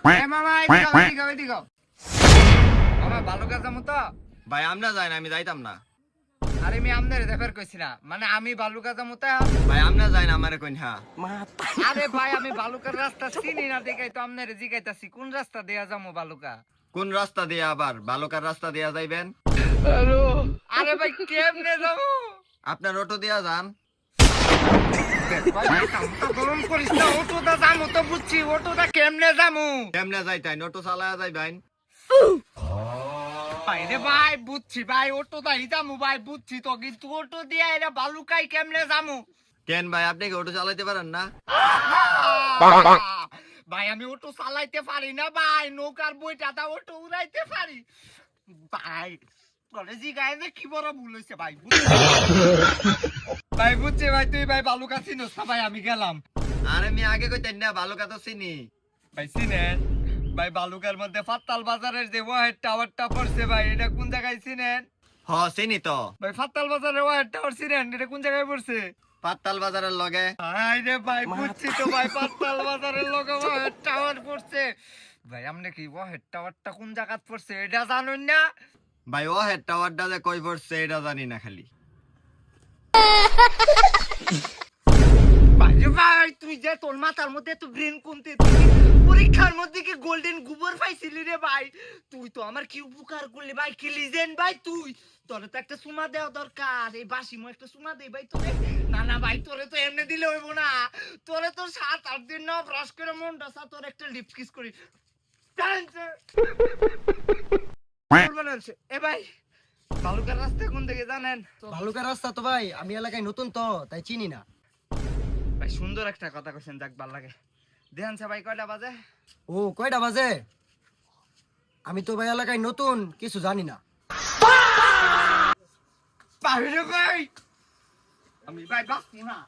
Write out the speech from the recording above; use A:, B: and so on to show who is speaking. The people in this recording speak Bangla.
A: মামা এদিকে মামা বালুকা যাবো তো
B: ভাই আমরা যাই না, আমি যাইতাম না।
A: আরে আমি আমনের রেফার কইছি না, মানে আমি বালুকা যাবো তো
B: ভাই আমরা যাই না, আমারে কইন হ্যাঁ।
A: আরে ভাই আমি বালুকার রাস্তা চিনি না দেখাই তো আমনের জিগাইতাছি কোন রাস্তা দেয়া যাবো বালুকা।
B: কোন রাস্তা দিয়ে আবার বালুকার রাস্তা দিয়া যাইবেন?
A: আরে ভাই কেমনে যাবো?
B: আপনার অটো দিয়া যান।
A: গরম করিস না, অটোটা যাবো তো বুঝছি, অটোটা কেমনে যাবো?
B: কেমনে যাইতাইন? অটো চালায়া যাইবেন।
A: ভাইরে ভাই বুঝছি ভাই, অটোটাই যাবো ভাই বুঝছি তো, কিন্তু অটো দিয়ে এরা বালুকাই কেমনে যাবো?
B: কেন ভাই, আপনি কি অটো চালাইতে পারেন না?
A: ভাই আমি অটো চালাইতে পারি না ভাই, নৌকার বইটা অটো উড়াইতে পারি ভাই। তোরে জিগায় যে কি বড় ভুল হইছে ভাই। ভাই বুঝছি ভাই, তুই ভাই বালুকা চিনোস না ভাই, আমি গেলাম।
B: আরে আমি আগে কইতেন না, বালুকা তো চিনি।
A: ভাই চিনেন ভাই, বালুকার মধ্যে ফাত্তাল বাজারের যে ওয়াহেড টাওয়ারটা পড়ছে ভাই, এটা কোন জায়গায় চিনেন?
B: হ চিনি তো।
A: ভাই ফাত্তাল বাজারের ওয়াহেড টাওয়ার চিনেন, এটা কোন জায়গায় পড়ছে?
B: পাতাল বাজারের লগে।
A: হাই রে ভাই বুঝছি তো ভাই, ফাত্তাল বাজারের লগে ওয়াহেড টাওয়ার পড়ছে ভাই। আপনি কি ওয়াহেড টাওয়ারটা কোন জায়গায় পড়ছে এটা জানেন না?
B: ভাই ও হেড টাওয়ারটা যে কই পড়ছে এটা জানি না খালি।
A: ভাই রে ভাই, তুই যে তোর মাথার মধ্যে তো ব্রেন কমতে, তুই পরীক্ষার মধ্যে কি গোল্ডেন গোবর পাইছিলি রে ভাই? তুই তো আমার কি উপকার করলি ভাই, কি লিজেন্ড ভাই তুই। তোরে তো একটা সুমা দেওয়া দরকার, এই বাসি মো একটা সুমা দেই ভাই তোরে। না না ভাই, তোরে তো এমনি দিলে হইব না, তোরে তো 7-8 দিন না ব্রাশ করে মনটা সা তোর একটা লিপস কিস করি। এ ভাই বালুকার রাস্তা কোন দিকে জানেন?
C: ভালুকার রাস্তা তো ভাই আমি এলাকায় নতুন তো তাই চিনি না।
A: ভাই সুন্দর একটা কথা কইছেন, যাক ভাল লাগে। দেখান ভাই কয়টা বাজে?
C: ও কয়টা বাজে? আমি তো ভাই এলাকায় নতুন, কিছু জানি না।
A: বাইরে ভাই আমি ভাই বাঁচবো না।